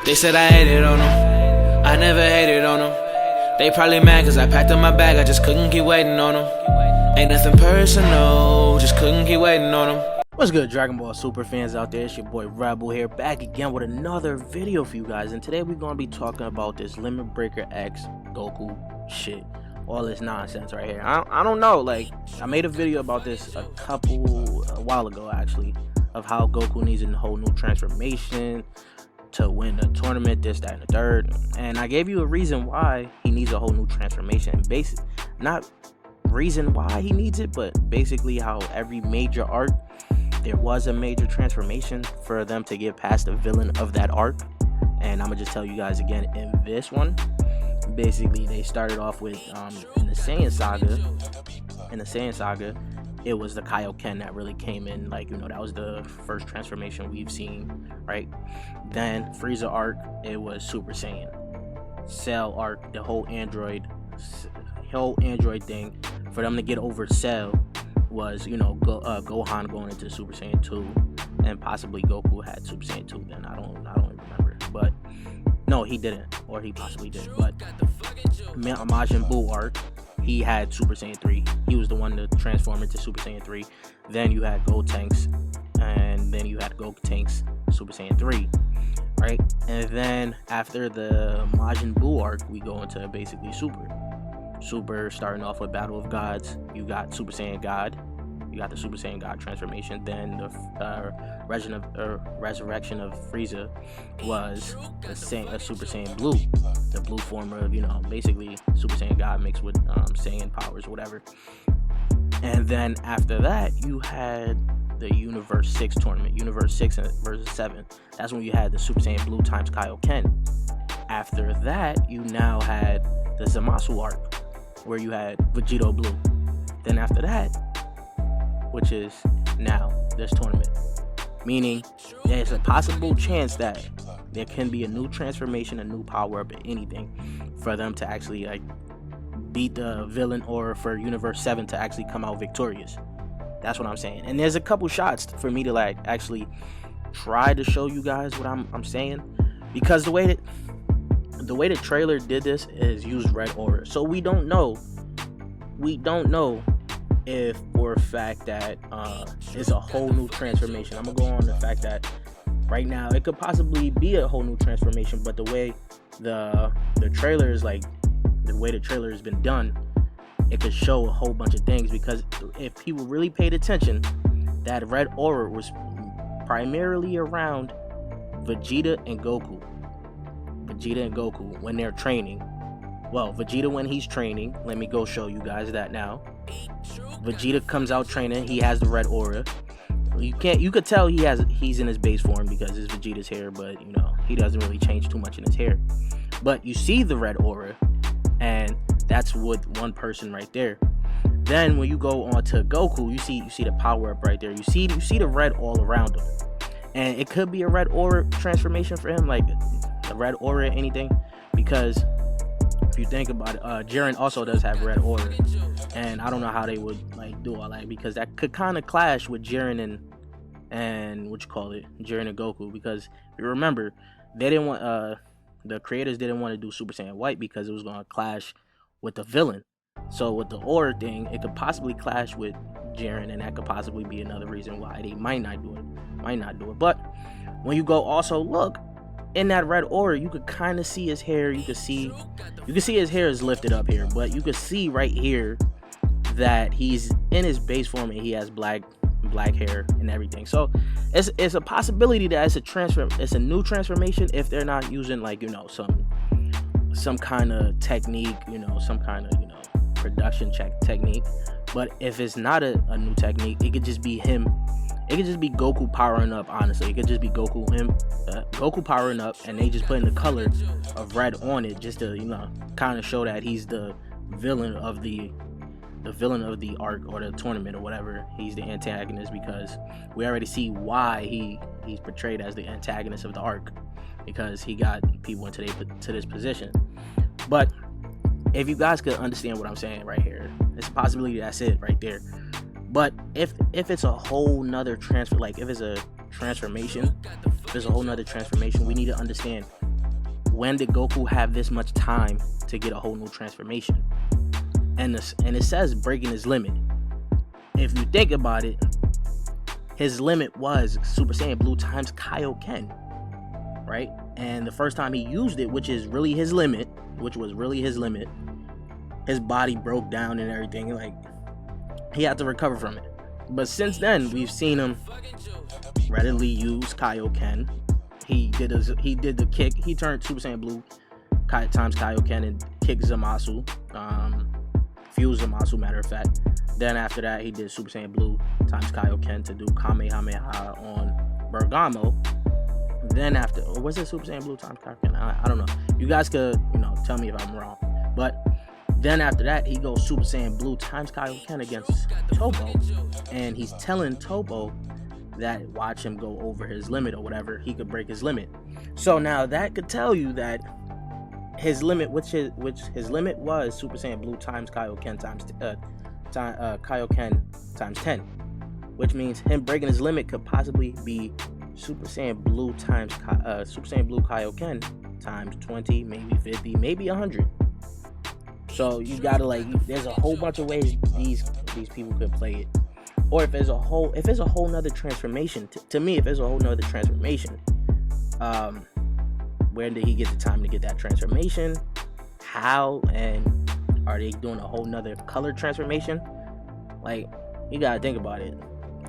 They said I hated on them, I never hated on them. They probably mad cause I packed up my bag, I just couldn't keep waiting on them. Ain't nothing personal, just couldn't keep waiting on them. What's good, Dragon Ball super fans out there? It's your boy Rebel here, back again with another video for you guys. And today we're gonna be talking about this Limit Breaker X Goku shit, all this nonsense right here. I don't know, like, I made a video about this a while ago actually, of how Goku needs a whole new transformation to win the tournament, this, that, and the third. And I gave you a reason why he needs a whole new transformation. Not reason why he needs it, but basically how every major arc there was a major transformation for them to get past the villain of that arc. And I'm gonna just tell you guys again, in this one, basically they started off with in the Saiyan saga, it was the Kioken that really came in, like, you know, that was the first transformation we've seen, right? Then Frieza arc, it was Super Saiyan. Cell arc, the whole android thing, for them to get over Cell was, you know, Gohan going into Super Saiyan 2, and possibly Goku had Super Saiyan 2 then. I don't remember, but no, he didn't, or he possibly did. But Majin Buu arc, he had Super Saiyan 3. He was the one to transform into Super Saiyan 3. Then you had Gotenks, and then you had Gotenks Super Saiyan 3, right? And then after the Majin Buu arc, we go into basically Super, starting off with Battle of Gods. You got Super Saiyan God. You got the Super Saiyan God transformation. Then the resurrection of Frieza was a Super Saiyan Blue, the blue form of, you know, basically Super Saiyan God mixed with Saiyan powers, whatever. And then after that, you had the Universe 6 tournament, Universe 6 versus 7. That's when you had the Super Saiyan Blue times Kioken. After that, you now had the Zamasu arc, where you had Vegito Blue. Then after that, which is now this tournament, meaning there's a possible chance that there can be a new transformation, a new power up, anything for them to actually, like, beat the villain, or for Universe 7 to actually come out victorious. That's what I'm saying. And there's a couple shots for me to, like, actually try to show you guys what I'm saying, because the way the trailer did this is use red aura, so we don't know if for a fact that it's a whole new transformation. I'm gonna go on the fact that right now it could possibly be a whole new transformation, but the way the trailer is, like, the way the trailer has been done, it could show a whole bunch of things. Because if people really paid attention, that red aura was primarily around Vegeta and Goku when they're training. Well, Vegeta when he's training, let me go show you guys that now. Vegeta comes out training, he has the red aura. You could tell he's in his base form because it's Vegeta's hair, but, you know, he doesn't really change too much in his hair. But you see the red aura, and that's with one person right there. Then when you go on to Goku, you see the power up right there. You see the red all around him, and it could be a red aura transformation for him, like a red aura anything, because if you think about it, Jiren also does have red aura, and I don't know how they would, like, do all that, because that could kind of clash with Jiren and Jiren and Goku, because if you remember, they didn't want the creators didn't want to do Super Saiyan White because it was going to clash with the villain. So with the aura thing, it could possibly clash with Jiren, and that could possibly be another reason why they might not do it. But when you go also look in that red aura, you could kind of see his hair. You can see his hair is lifted up here, but you can see right here that he's in his base form and he has black hair and everything. So it's a possibility that it's a new transformation if they're not using, like, you know, some kind of technique, you know, some kind of, you know, production technique. But if it's not a new technique, it could just be him. It could just be Goku powering up, honestly. It could just be Goku powering up, and they just putting the color of red on it just to, you know, kind of show that he's the villain of the arc or the tournament or whatever. He's the antagonist, because we already see why he's portrayed as the antagonist of the arc, because he got people into this position. But if you guys could understand what I'm saying right here, it's a possibility that's it right there. But if it's a whole nother transfer, like if it's a transformation, there's a whole nother transformation, we need to understand when did Goku have this much time to get a whole new transformation? And it says breaking his limit. If you think about it, his limit was Super Saiyan Blue times Kioken, right? And the first time he used it, which was really his limit, his body broke down and everything. Like, he had to recover from it. But since then, we've seen him readily use Kioken. He did the kick. He turned Super Saiyan Blue times Kioken and kicked Zamasu. Fused Zamasu, matter of fact. Then after that, he did Super Saiyan Blue times Kioken to do Kamehameha on Bergamo. Then after, or was it Super Saiyan Blue times Kioken? I don't know. You guys could, tell me if I'm wrong. But then after that, he goes Super Saiyan Blue times Kioken against Topo. And he's telling Topo that watch him go over his limit or whatever. He could break his limit. So now that could tell you that his limit, which his limit was Super Saiyan Blue times Kioken times 10, which means him breaking his limit could possibly be Super Saiyan Blue times Super Saiyan Blue Kioken times 20, maybe 50, maybe 100. So you gotta there's a whole bunch of ways these people could play it. Or if there's a whole nother transformation, to me, if there's a whole nother transformation, where did he get the time to get that transformation? How? And are they doing a whole nother color transformation? Like, you gotta think about it.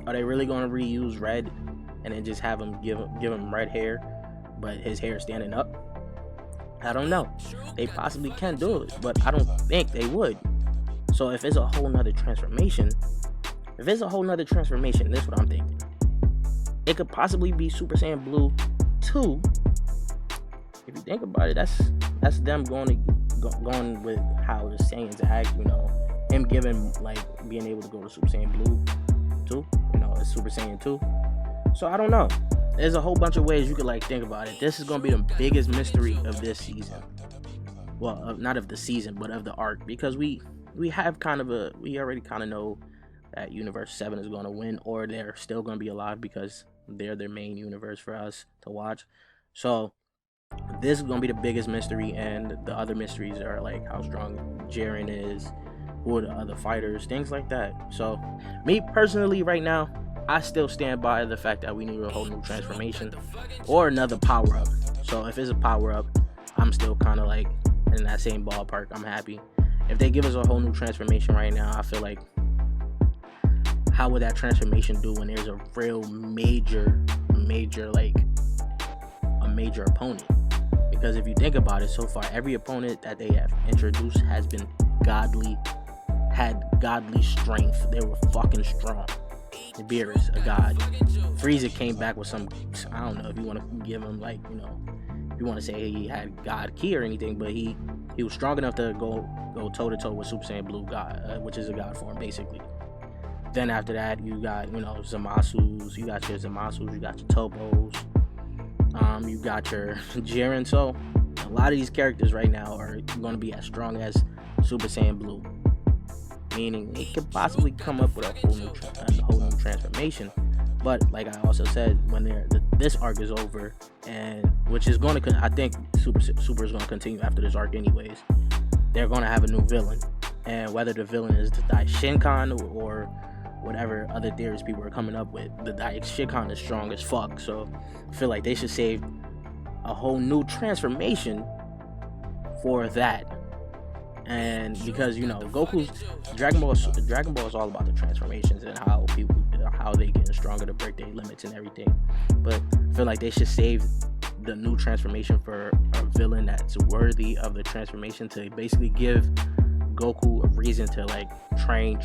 Are they really gonna reuse red and then just have him give him red hair, but his hair standing up? I don't know. They possibly can do it, but I don't think they would. So if it's a whole nother transformation, this is what I'm thinking. It could possibly be Super Saiyan Blue 2. If you think about it, that's them going with how the Saiyans act. Him giving being able to go to Super Saiyan Blue 2. It's Super Saiyan 2. So I don't know. There's a whole bunch of ways you could think about it. This is gonna be the biggest mystery of this season. Well, not of the season, but of the arc, because we already kind of know that Universe 7 is going to win, or they're still going to be alive because they're their main universe for us to watch. So this is going to be the biggest mystery, and the other mysteries are how strong Jiren is, who are the other fighters, things like that. So me personally right now, I still stand by the fact that we need a whole new transformation or another power up. So if it's a power up, I'm still kind of in that same ballpark. I'm happy. If they give us a whole new transformation right now, I feel like, how would that transformation do when there's a real major opponent? Because if you think about it, so far every opponent that they have introduced has been had godly strength. They were fucking strong. Beerus, a god. Frieza came back with some, I don't know if you want to give him if you want to say he had god ki or anything, but he was strong enough to go toe to toe with Super Saiyan Blue God, which is a god form basically. Then after that, you got Zamasus, you got your Topos, you got your Jiren. So a lot of these characters right now are going to be as strong as Super Saiyan Blue, meaning it could possibly come up with a whole new transformation. But like I also said, when this arc is over, and which is going to, I think Super is going to continue after this arc anyways, they're going to have a new villain, and whether the villain is the Dai Shinkan or whatever other theories people are coming up with, the Dai Shinkan is strong as fuck. So I feel like they should save a whole new transformation for that. And because Goku's Dragon Ball is all about the transformations and how they get stronger to break their limits and everything. But I feel like they should save the new transformation for a villain that's worthy of the transformation, to basically give Goku a reason to train,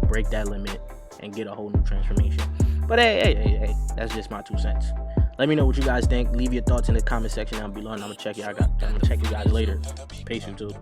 break that limit, and get a whole new transformation. But hey, that's just my 2 cents. Let me know what you guys think. Leave your thoughts in the comment section down below, and I'm gonna check you guys later. Peace, YouTube.